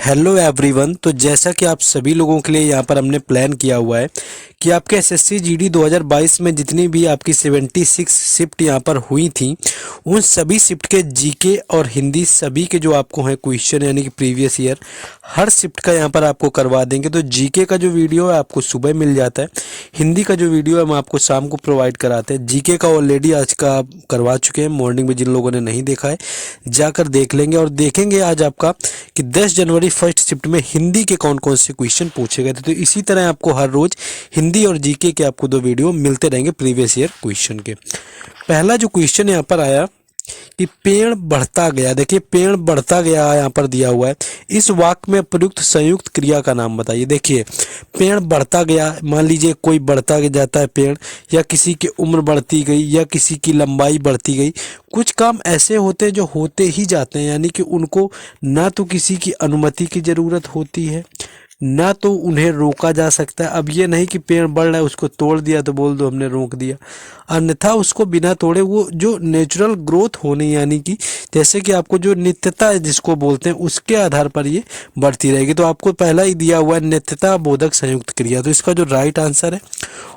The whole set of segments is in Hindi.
Hello everyone. तो जैसा कि आप सभी लोगों के लिए यहाँ पर हमने प्लान किया हुआ है कि आपके एसएससी जीडी 2022 में जितनी भी आपकी 76 शिफ्ट यहाँ पर हुई थी, उन सभी शिफ्ट के जीके और हिंदी सभी के जो आपको हैं क्वेश्चन यानी कि प्रीवियस ईयर हर शिफ्ट का यहाँ पर आपको करवा देंगे। तो जीके का जो वीडियो है आपको सुबह मिल जाता है, हिंदी का जो वीडियो है हम आपको शाम को प्रोवाइड कराते हैं। जीके का ऑलरेडी आज का आप करवा चुके हैं, मॉर्निंग में जिन लोगों ने नहीं देखा है जाकर देख लेंगे। और देखेंगे आज आपका कि 10 जनवरी फर्स्ट शिफ्ट में हिंदी के कौन कौन से क्वेश्चन पूछे गए थे। तो इसी तरह आपको हर रोज हिंदी और जीके के आपको 2 वीडियो मिलते रहेंगे प्रीवियस ईयर क्वेश्चन के। पहला जो क्वेश्चन यहाँ पर आया कि पेड़ बढ़ता गया, देखिए पेड़ बढ़ता गया यहाँ पर दिया हुआ है, इस वाक्य में प्रयुक्त संयुक्त क्रिया का नाम बताइए। देखिए पेड़ बढ़ता गया, मान लीजिए कोई बढ़ता जाता है पेड़, या किसी की उम्र बढ़ती गई या किसी की लंबाई बढ़ती गई। कुछ काम ऐसे होते हैं जो होते ही जाते हैं, यानी कि उनको ना तो किसी की अनुमति की ज़रूरत होती है ना तो उन्हें रोका जा सकता है। अब ये नहीं कि पेड़ बढ़ रहा है उसको तोड़ दिया तो बोल दो हमने रोक दिया, अन्यथा उसको बिना तोड़े वो जो नेचुरल ग्रोथ होनी, यानी कि जैसे कि आपको जो नित्यता है जिसको बोलते हैं उसके आधार पर ये बढ़ती रहेगी। तो आपको पहला ही दिया हुआ है नित्यता बोधक संयुक्त क्रिया। तो इसका जो राइट आंसर है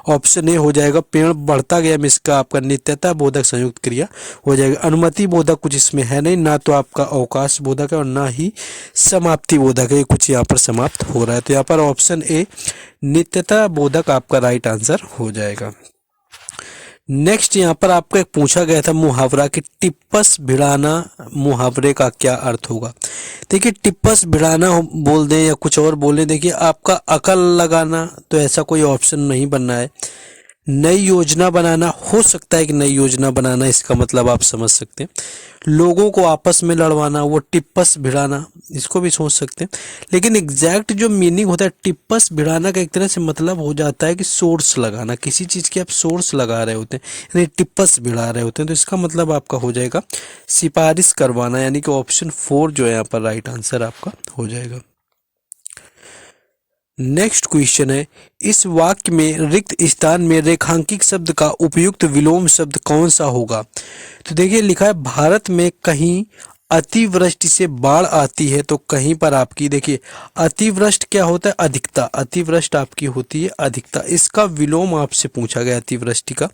ऑप्शन ए हो जाएगा। पेड़ बढ़ता गया में इसका आपका नित्यता बोधक संयुक्त क्रिया हो जाएगा। अनुमति बोधक कुछ इसमें है नहीं, ना तो आपका अवकाश बोधक है और ना ही समाप्ति बोधक है, कुछ यहाँ पर समाप्त हो रहा है। तो यहाँ पर ऑप्शन ए नित्यता बोधक आपका राइट आंसर हो जाएगा। नेक्स्ट यहाँ पर आपका एक पूछा गया था मुहावरा कि टिप्पस भिड़ाना मुहावरे का क्या अर्थ होगा। देखिए टिप्पस भिड़ाना बोल दें या कुछ और बोले, देखिए आपका अकल लगाना, तो ऐसा कोई ऑप्शन नहीं बनना है। नई योजना बनाना, हो सकता है कि नई योजना बनाना इसका मतलब आप समझ सकते हैं। लोगों को आपस में लड़वाना, वो टिप्पस भिड़ाना, इसको भी सोच सकते हैं। लेकिन एग्जैक्ट जो मीनिंग होता है टिप्पस भिड़ाना का एक तरह से मतलब हो जाता है कि सोर्स लगाना, किसी चीज़ की आप सोर्स लगा रहे होते हैं यानी टिप्पस भिड़ा रहे होते हैं। तो इसका मतलब आपका हो जाएगा सिफारिश करवाना, यानी कि ऑप्शन 4 जो है यहाँ पर राइट आंसर आपका हो जाएगा। नेक्स्ट क्वेश्चन है इस वाक्य में रिक्त स्थान में रेखांकित शब्द का उपयुक्त विलोम शब्द कौन सा होगा। तो देखिए लिखा है भारत में कहीं अतिवृष्टि से बाढ़ आती है तो कहीं पर आपकी, देखिए अतिवृष्टि क्या होता है, अधिकता, अतिवृष्टि आपकी होती है अधिकता। इसका विलोम आपसे पूछा गया अतिवृष्टि का,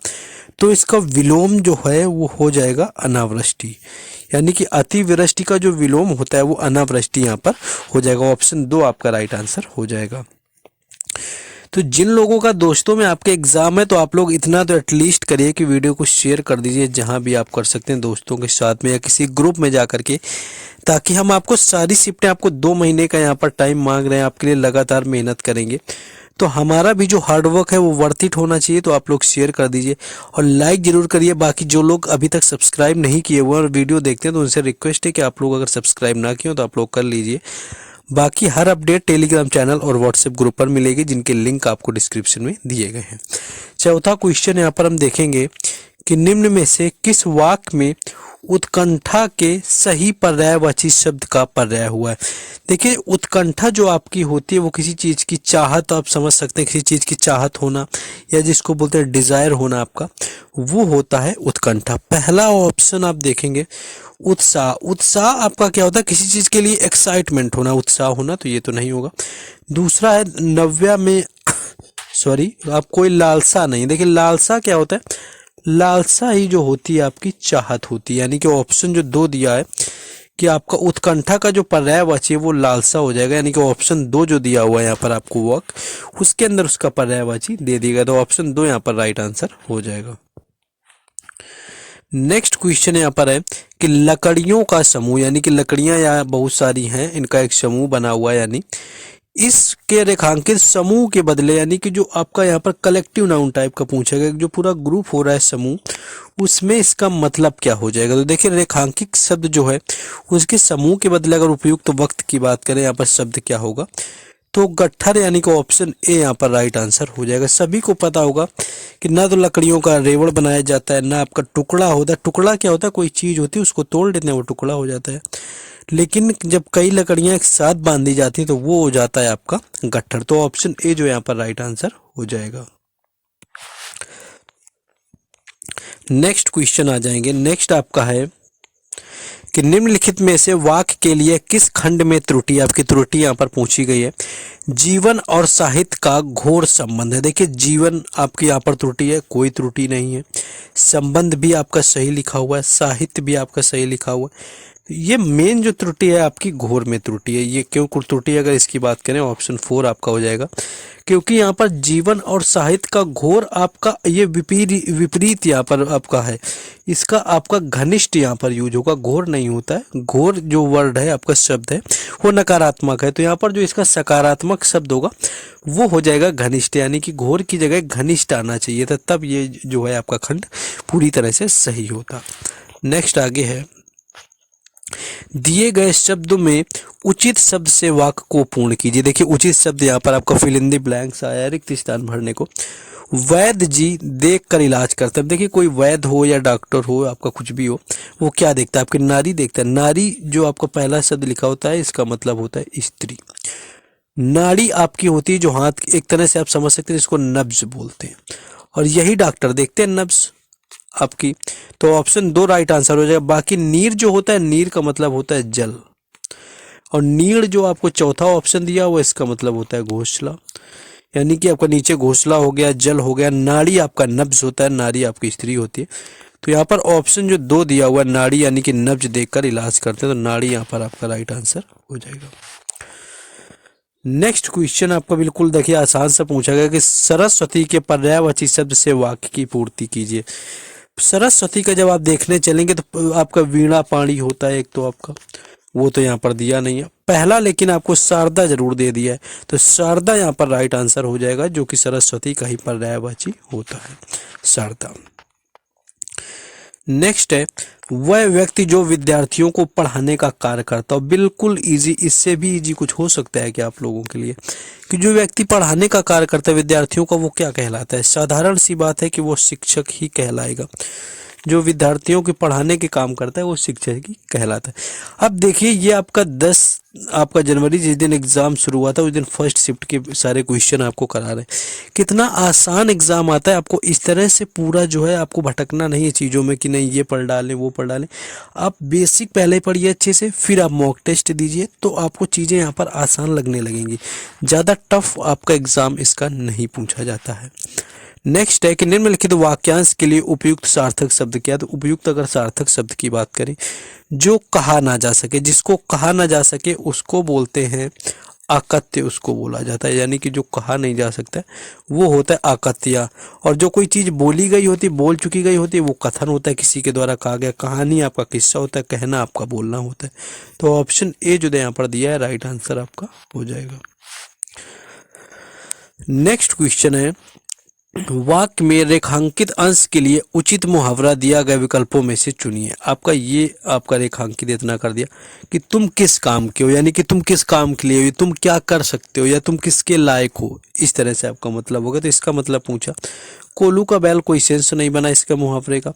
तो इसका विलोम जो है वो हो जाएगा अनावृष्टि, यानी कि अतिवृष्टि का जो विलोम होता है वो अनावृष्टि यहाँ पर हो जाएगा। ऑप्शन 2 आपका राइट आंसर हो जाएगा। तो जिन लोगों का दोस्तों में आपके एग्जाम है तो आप लोग इतना तो एटलीस्ट करिए कि वीडियो को शेयर कर दीजिए जहां भी आप कर सकते हैं, दोस्तों के साथ में या किसी ग्रुप में जा करके, ताकि हम आपको सारी शिफ्टें, आपको 2 महीने का यहाँ पर टाइम मांग रहे हैं, आपके लिए लगातार मेहनत करेंगे। तो हमारा भी जो हार्डवर्क है वो वर्थ इट होना चाहिए। तो आप लोग शेयर कर दीजिए और लाइक जरूर करिए। बाकी जो लोग अभी तक सब्सक्राइब नहीं किए हुए और वीडियो देखते हैं तो उनसे रिक्वेस्ट है कि आप लोग अगर सब्सक्राइब ना किए हो तो आप लोग कर लीजिए। बाकी हर अपडेट टेलीग्राम चैनल और व्हाट्सएप ग्रुप पर मिलेगी, जिनके लिंक आपको डिस्क्रिप्शन में दिए गए हैं। चौथा क्वेश्चन यहाँ पर हम देखेंगे कि निम्न में से किस वाक्य में उत्कंठा के सही पर्यायवाची शब्द का पर्याय हुआ है। देखिए उत्कंठा जो आपकी होती है वो किसी चीज़ की चाहत, आप समझ सकते हैं किसी चीज़ की चाहत होना या जिसको बोलते हैं डिज़ायर होना आपका, वो होता है उत्कंठा। पहला ऑप्शन आप देखेंगे उत्साह, उत्साह आपका क्या होता है, किसी चीज़ के लिए एक्साइटमेंट होना, उत्साह होना, तो ये तो नहीं होगा। दूसरा है नव्या में सॉरी आप कोई लालसा नहीं। देखिए लालसा क्या होता है, लालसा ही जो होती है आपकी चाहत होती है, यानी कि ऑप्शन जो 2 दिया है कि आपका उत्कंठा का जो पर्यायवाची है वो लालसा हो जाएगा, यानी कि ऑप्शन 2 जो दिया हुआ है यहाँ पर आपको वर्क, उसके अंदर उसका पर्यायवाची दे दिएगा। तो ऑप्शन 2 यहाँ पर राइट आंसर हो जाएगा। नेक्स्ट क्वेश्चन यहाँ पर है कि लकड़ियों का समूह, यानी कि लकड़ियां यहाँ बहुत सारी हैं, इनका एक समूह बना हुआ है, यानी इसके रेखांकित समूह के बदले, यानी कि जो आपका यहाँ पर कलेक्टिव नाउन टाइप का पूछा गया, जो पूरा ग्रुप हो रहा है समूह, उसमें इसका मतलब क्या हो जाएगा। तो देखिए रेखांकित शब्द जो है उसके समूह के बदले अगर उपयुक्त वक्त की बात करें यहाँ पर शब्द क्या होगा, तो गट्ठर, यानी कि ऑप्शन ए यहाँ पर राइट आंसर हो जाएगा। सभी को पता होगा कि ना तो लकड़ियों का रेवड़ बनाया जाता है, ना आपका टुकड़ा होता है। टुकड़ा क्या होता है, कोई चीज़ होती है उसको तोड़ देते हैं वो टुकड़ा हो जाता है, लेकिन जब कई लकड़ियां एक साथ बांधी जाती हैं तो वो हो जाता है आपका गट्ठर। तो ऑप्शन ए जो यहाँ पर राइट आंसर हो जाएगा। नेक्स्ट क्वेश्चन आ जाएंगे। नेक्स्ट आपका है कि निम्नलिखित में से वाक्य के लिए किस खंड में त्रुटि, आपकी त्रुटि यहाँ पर पूछी गई है। जीवन और साहित्य का घोर संबंध है। देखिए जीवन आपकी यहाँ पर त्रुटि है, कोई त्रुटि नहीं है। संबंध भी आपका सही लिखा हुआ है, साहित्य भी आपका सही लिखा हुआ है। ये मेन जो त्रुटि है आपकी घोर में त्रुटि है। ये क्यों त्रुटि है अगर इसकी बात करें, ऑप्शन 4 आपका हो जाएगा, क्योंकि यहाँ पर जीवन और साहित्य का घोर आपका ये विपरीत यहाँ पर आपका है। इसका आपका घनिष्ठ यहाँ पर यूज होगा, घोर नहीं होता है। घोर जो वर्ड है आपका शब्द है वो नकारात्मक है, तो यहाँ पर जो इसका सकारात्मक शब्द होगा वो हो जाएगा घनिष्ठ, यानी कि घोर की जगह घनिष्ठ आना चाहिए था, तब ये जो है आपका खंड पूरी तरह से सही होता। नेक्स्ट आगे है, दिए गए शब्दों में उचित शब्द से वाक्य को पूर्ण कीजिए। देखिए उचित शब्द यहाँ पर आपका फिल इन द ब्लैंक्स आया है रिक्त स्थान भरने को। वैद्य जी देख कर इलाज करते हैं। देखिए कोई वैद्य हो या डॉक्टर हो, आपका कुछ भी हो, वो क्या देखता है, आपकी नारी देखता है। नारी जो आपका पहला शब्द लिखा होता है इसका मतलब होता है स्त्री। नाड़ी आपकी होती है जो हाथ, एक तरह से आप समझ सकते हैं इसको नब्ज बोलते हैं, और यही डॉक्टर देखते हैं नब्ज आपकी। तो ऑप्शन 2 राइट आंसर हो जाएगा। बाकी नीर जो होता है, नीर का मतलब होता है जल, और नीड़ जो आपको चौथा ऑप्शन दिया हुआ इसका मतलब होता है घोंसला, यानी कि आपका नीचे घोंसला हो गया, जल हो गया। नाड़ी आपका नब्ज होता है, नारी आपकी स्त्री होती है। तो यहाँ पर ऑप्शन जो 2 दिया हुआ है नाड़ी यानी कि नब्ज देखकर इलाज करते हैं, तो नाड़ी यहाँ पर आपका राइट आंसर हो जाएगा। नेक्स्ट क्वेश्चन आपका बिल्कुल देखिए आसान से पूछा गया कि सरस्वती के पर्यायवाची शब्द से वाक्य की पूर्ति कीजिए। सरस्वती का जब आप देखने चलेंगे तो आपका वीणा पाणी होता है एक, तो आपका वो तो यहाँ पर दिया नहीं है पहला, लेकिन आपको शारदा जरूर दे दिया है, तो शारदा यहाँ पर राइट आंसर हो जाएगा, जो कि सरस्वती का ही पर्यायवाची होता है, शारदा। नेक्स्ट है, वह व्यक्ति जो विद्यार्थियों को पढ़ाने का कार्य करता हो। बिल्कुल इजी, इससे भी इजी कुछ हो सकता है कि आप लोगों के लिए, कि जो व्यक्ति पढ़ाने का कार्य करता है विद्यार्थियों का, वो क्या कहलाता है। साधारण सी बात है कि वो शिक्षक ही कहलाएगा। जो विद्यार्थियों के पढ़ाने के काम करता है वो शिक्षक ही कहलाता है। अब देखिए ये आपका 10 आपका जनवरी जिस दिन एग्जाम शुरू हुआ था उस दिन फर्स्ट शिफ्ट के सारे क्वेश्चन आपको करा रहे हैं। कितना आसान एग्जाम आता है, आपको इस तरह से पूरा जो है आपको भटकना नहीं है चीज़ों में कि नहीं ये पढ़ डालें वो पढ़ डालें। आप बेसिक पहले पढ़िए अच्छे से, फिर आप मॉक टेस्ट दीजिए, तो आपको चीज़ें यहाँ पर आसान लगने लगेंगी। ज़्यादा टफ आपका एग्जाम इसका नहीं पूछा जाता है। नेक्स्ट है कि निम्नलिखित वाक्यांश के लिए उपयुक्त सार्थक शब्द क्या है। तो उपयुक्त अगर सार्थक शब्द की बात करें, जो कहा ना जा सके, जिसको कहा ना जा सके उसको बोलते हैं अकथ्य, उसको बोला जाता है, यानी कि जो कहा नहीं जा सकता वो होता है अकथ्य। और जो कोई चीज़ बोली गई होती, बोल चुकी गई होती है, वो कथन होता है, किसी के द्वारा कहा गया। कहानी आपका किस्सा होता है, कहना आपका बोलना होता है। तो ऑप्शन ए जो यहाँ पर दिया है राइट आंसर आपका हो जाएगा। नेक्स्ट क्वेश्चन है, वाक्य में रेखांकित अंश के लिए उचित मुहावरा दिया गए विकल्पों में से चुनिए। आपका ये आपका रेखांकित इतना कर दिया कि तुम किस काम के हो, यानी कि तुम किस काम के लिए हो, तुम क्या कर सकते हो, या तुम किसके लायक हो, इस तरह से आपका मतलब होगा। तो इसका मतलब पूछा, कोल्हू का बैल कोई सेंस नहीं बना इसका मुहावरे का।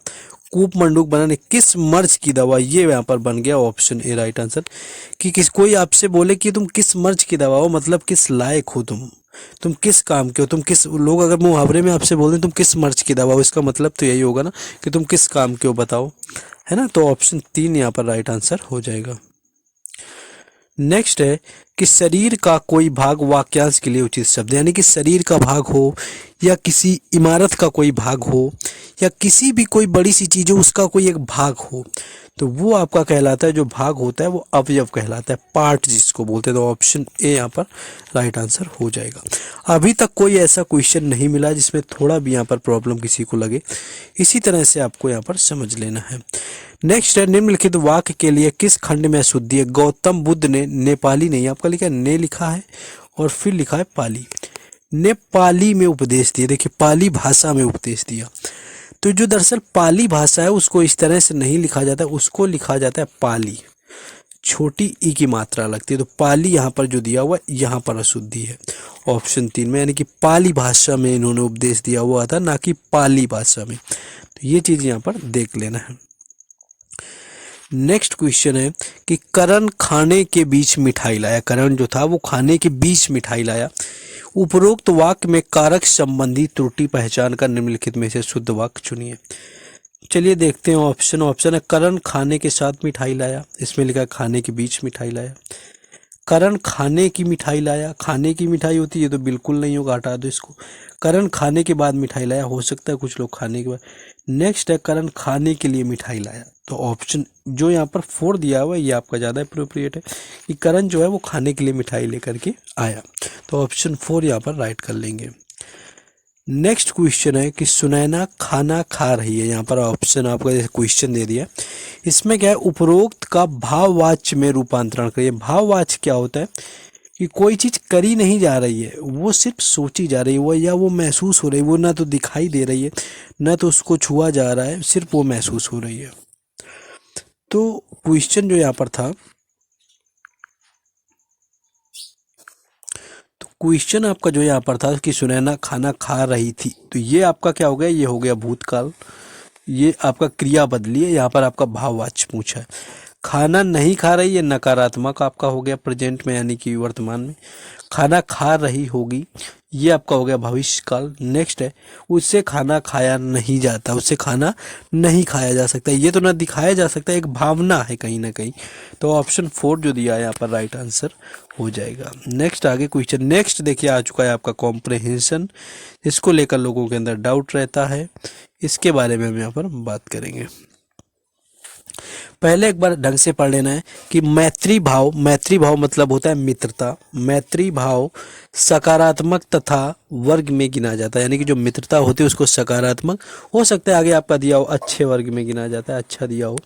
कूप मंडूक बनाने किस मर्ज की दवा, ये यहाँ पर बन गया ऑप्शन ए राइट आंसर। कि कोई आपसे बोले कि तुम किस मर्ज की दवा हो, मतलब किस लायक हो, तुम किस काम के हो, तुम किस, लोग अगर मुहावरे में आपसे बोल दें तुम किस मर्ज की दवा हो, इसका मतलब तो यही होगा ना कि तुम किस काम के हो बताओ, है ना। तो ऑप्शन 3 यहाँ पर राइट आंसर हो जाएगा। नेक्स्ट है कि शरीर का कोई भाग वाक्यांश के लिए उचित शब्द, यानी कि शरीर का भाग हो, या किसी इमारत का कोई भाग हो, या किसी भी कोई बड़ी सी चीज़ हो उसका कोई एक भाग हो, तो वो आपका कहलाता है, जो भाग होता है वो अवयव कहलाता है, पार्ट जिसको बोलते हैं। तो ऑप्शन ए यहाँ पर राइट आंसर हो जाएगा। अभी तक कोई ऐसा क्वेश्चन नहीं मिला जिसमें थोड़ा भी यहाँ पर प्रॉब्लम किसी को लगे, इसी तरह से आपको यहाँ पर समझ लेना है। नेक्स्ट है, निम्नलिखित वाक्य के लिए किस खंड में अशुद्धि है। गौतम बुद्ध ने, नेपाली नहीं आपका लिखा है, ने लिखा है और फिर लिखा है पाली, ने पाली में उपदेश दिया। देखिए पाली भाषा में उपदेश दिया, तो जो दरअसल पाली भाषा है उसको इस तरह से नहीं लिखा जाता, उसको लिखा जाता है पाली, छोटी ई की मात्रा लगती है। तो पाली यहाँ पर जो दिया हुआ यहाँ पर अशुद्धि है ऑप्शन 3 में, यानी कि पाली भाषा में इन्होंने उपदेश दिया हुआ था, ना कि पाली भाषा में। तो ये चीज़ यहाँ पर देख लेना है। नेक्स्ट क्वेश्चन है कि करण खाने के बीच मिठाई लाया। करण जो था वो खाने के बीच मिठाई लाया। उपरोक्त वाक्य में कारक संबंधी त्रुटि पहचान कर निम्नलिखित में से शुद्ध वाक्य चुनिए। चलिए देखते हैं ऑप्शन। ऑप्शन है करण खाने के साथ मिठाई लाया, इसमें लिखा है खाने के बीच मिठाई लाया। करण खाने की मिठाई लाया, खाने की मिठाई होती है तो बिल्कुल नहीं होगा, हटा दो इसको। करण खाने के बाद मिठाई लाया, हो सकता है कुछ लोग खाने के बाद। नेक्स्ट है करण खाने के लिए मिठाई लाया, तो ऑप्शन जो यहाँ पर 4 दिया हुआ है ये आपका ज़्यादा अप्रोप्रिएट है कि करण जो है वो खाने के लिए मिठाई लेकर के आया, तो ऑप्शन 4 यहाँ पर राइट कर लेंगे। नेक्स्ट क्वेश्चन है कि सुनैना खाना खा रही है, यहाँ पर ऑप्शन आपका जैसे क्वेश्चन दे दिया, इसमें क्या है उपरोक्त का भाववाच्य में रूपांतरण करिए। भाववाच्य क्या होता है कि कोई चीज़ करी नहीं जा रही है, वो सिर्फ सोची जा रही है, वो या वो महसूस हो रही है, वो ना तो दिखाई दे रही है ना तो उसको छुआ जा रहा है, सिर्फ वो महसूस हो रही है। तो क्वेश्चन जो यहाँ पर था, क्वेश्चन आपका जो यहाँ पर था कि सुनैना खाना खा रही थी, तो ये आपका क्या हो गया, ये हो गया भूतकाल, ये आपका क्रिया बदली है, यहाँ पर आपका भाववाच्य पूछा है। खाना नहीं खा रही है नकारात्मक आपका हो गया प्रेजेंट में, यानी कि वर्तमान में। खाना खा रही होगी ये आपका हो गया भविष्य काल। नेक्स्ट है उससे खाना खाया नहीं जाता, उससे खाना नहीं खाया जा सकता, ये तो ना दिखाया जा सकता, एक भावना है कहीं ना कहीं, तो ऑप्शन 4 जो दिया है यहाँ पर राइट आंसर हो जाएगा। नेक्स्ट आगे क्वेश्चन, नेक्स्ट देखिए आ चुका है आपका कॉम्प्रहेंशन, इसको लेकर लोगों के अंदर डाउट रहता है, इसके बारे में हम यहाँ पर बात करेंगे। पहले एक बार ढंग से पढ़ लेना है कि मैत्री भाव, मैत्री भाव मतलब होता है मित्रता, मैत्री भाव सकारात्मक तथा वर्ग में गिना जाता है, यानी कि जो मित्रता होती है उसको सकारात्मक हो सकता है, आगे आपका दिया हो अच्छे वर्ग में गिना जाता है, अच्छा दिया हो,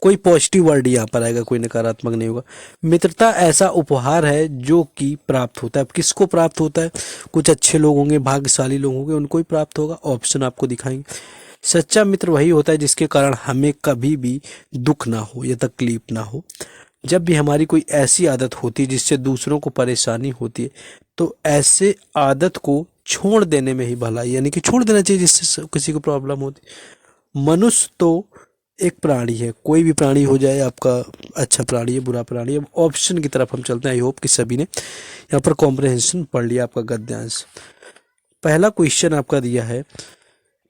कोई पॉजिटिव वर्ड यहाँ पर आएगा, कोई नकारात्मक नहीं होगा। मित्रता ऐसा उपहार है जो कि प्राप्त होता है, किसको प्राप्त होता है, कुछ अच्छे लोग होंगे, भाग्यशाली लोग होंगे, उनको ही प्राप्त होगा, ऑप्शन आपको दिखाएंगे। सच्चा मित्र वही होता है जिसके कारण हमें कभी भी दुख ना हो या तकलीफ ना हो। जब भी हमारी कोई ऐसी आदत होती है जिससे दूसरों को परेशानी होती है, तो ऐसे आदत को छोड़ देने में ही भलाई, यानी कि छोड़ देना चाहिए जिससे किसी को प्रॉब्लम होती। मनुष्य तो एक प्राणी है, कोई भी प्राणी हो जाए आपका, अच्छा प्राणी है बुरा प्राणी है। ऑप्शन की तरफ हम चलते हैं, आई होप कि सभी ने यहाँ पर कॉम्प्रहेंशन पढ़ लिया आपका गद्यांश। पहला क्वेश्चन आपका दिया है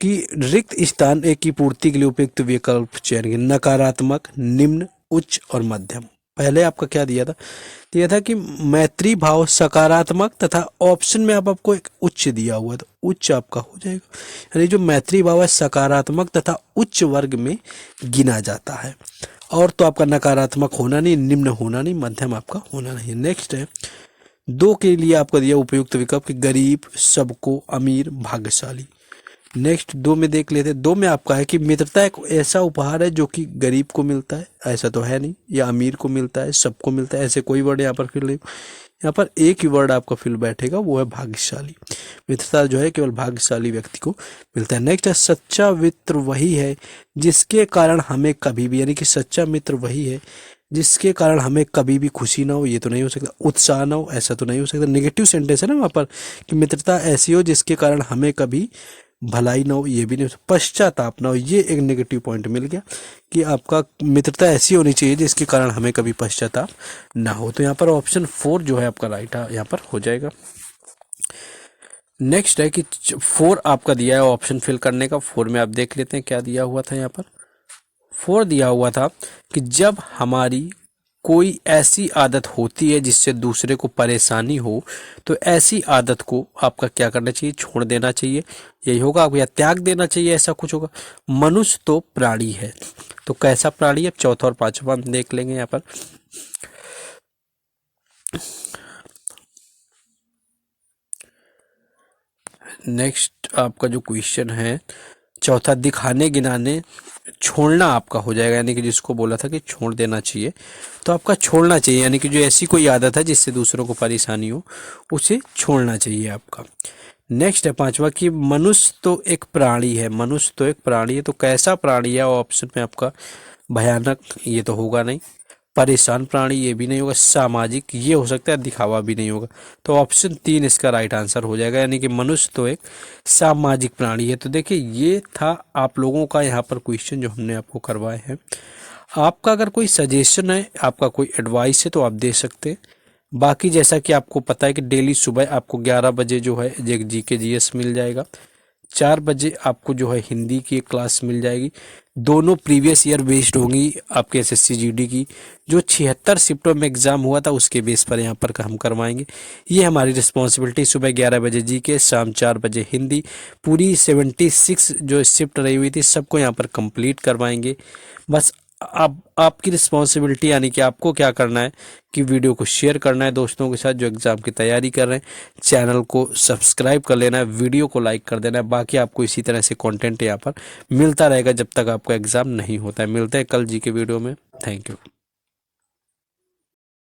कि रिक्त स्थान एक की पूर्ति के लिए उपयुक्त विकल्प चयन करें, नकारात्मक, निम्न, उच्च और मध्यम। पहले आपका क्या दिया था कि मैत्री भाव सकारात्मक तथा ऑप्शन में आपको एक उच्च दिया हुआ, तो उच्च आपका हो जाएगा, यानी जो मैत्री भाव है सकारात्मक तथा उच्च वर्ग में गिना जाता है, और तो आपका नकारात्मक होना नहीं, निम्न होना नहीं, मध्यम आपका होना नहीं। नेक्स्ट है 2 के लिए आपका दिया उपयुक्त विकल्प कि गरीब, सबको, अमीर, भाग्यशाली। नेक्स्ट 2 में देख लेते हैं, 2 में आपका है कि मित्रता एक ऐसा उपहार है जो कि गरीब को मिलता है, ऐसा तो है नहीं, या अमीर को मिलता है, सबको मिलता है, ऐसे कोई वर्ड यहाँ पर फिल नहीं, यहाँ पर एक ही वर्ड आपका फिल बैठेगा, वो है भाग्यशाली। मित्रता जो है केवल भाग्यशाली व्यक्ति को मिलता है। नेक्स्ट है सच्चा मित्र वही है जिसके कारण हमें कभी भी, यानी कि सच्चा मित्र वही है जिसके कारण हमें कभी भी खुशी ना हो, ये तो नहीं हो सकता, उत्साह ना हो, ऐसा तो नहीं हो सकता, नेगेटिव सेंटेंस है ना वहाँ पर कि मित्रता ऐसी हो जिसके कारण हमें कभी भलाई ना हो, ये भी नहीं हो, पश्चाताप ना हो, ये एक नेगेटिव पॉइंट मिल गया कि आपका मित्रता ऐसी होनी चाहिए जिसके कारण हमें कभी पश्चाताप ना हो, तो यहाँ पर ऑप्शन 4 जो है आपका राइट यहाँ पर हो जाएगा। नेक्स्ट है कि 4 आपका दिया है ऑप्शन फिल करने का, 4 में आप देख लेते हैं क्या दिया हुआ था। यहाँ पर 4 दिया हुआ था कि जब हमारी कोई ऐसी आदत होती है जिससे दूसरे को परेशानी हो, तो ऐसी आदत को आपका क्या करना चाहिए, छोड़ देना चाहिए, यही होगा, या त्याग देना चाहिए, ऐसा कुछ होगा। मनुष्य तो प्राणी है, तो कैसा प्राणी है, चौथा और पांचवा हम देख लेंगे यहाँ पर। नेक्स्ट आपका जो क्वेश्चन है चौथा, दिखाने गिनाने छोड़ना आपका हो जाएगा, यानी कि जिसको बोला था कि छोड़ देना चाहिए, तो आपका छोड़ना चाहिए, यानी कि जो ऐसी कोई आदत है जिससे दूसरों को परेशानी हो उसे छोड़ना चाहिए आपका। नेक्स्ट है पांचवा कि मनुष्य तो एक प्राणी है, मनुष्य तो एक प्राणी है, तो कैसा प्राणी है, ऑप्शन में आपका भयानक, ये तो होगा नहीं, परेशान प्राणी ये भी नहीं होगा, सामाजिक ये हो सकता है, दिखावा भी नहीं होगा, तो ऑप्शन 3 इसका राइट आंसर हो जाएगा, यानी कि मनुष्य तो एक सामाजिक प्राणी है। तो देखिए ये था आप लोगों का यहाँ पर क्वेश्चन जो हमने आपको करवाए हैं। आपका अगर कोई सजेशन है, आपका कोई एडवाइस है तो आप दे सकते हैं। बाकी जैसा कि आपको पता है कि डेली सुबह आपको 11 बजे जो है एक GK GS मिल जाएगा, 4 बजे आपको जो है हिंदी की एक क्लास मिल जाएगी, दोनों प्रीवियस ईयर बेस्ड होंगी आपके एसएससी जीडी की। जो 76 शिफ्टों में एग्ज़ाम हुआ था उसके बेस पर यहाँ पर हम करवाएंगे। ये हमारी रिस्पॉन्सिबिलिटी। सुबह 11 बजे जीके, शाम 4 बजे हिंदी, पूरी 76 जो शिफ्ट रही हुई थी सबको यहाँ पर कंप्लीट करवाएंगे। बस अब आपकी रिस्पॉन्सिबिलिटी यानी कि आपको क्या करना है कि वीडियो को शेयर करना है दोस्तों के साथ जो एग्ज़ाम की तैयारी कर रहे हैं। चैनल को सब्सक्राइब कर लेना है, वीडियो को लाइक कर देना है। बाकी आपको इसी तरह से कंटेंट यहाँ पर मिलता रहेगा जब तक आपका एग्ज़ाम नहीं होता है। मिलते हैं कल जी के वीडियो में। Thank you.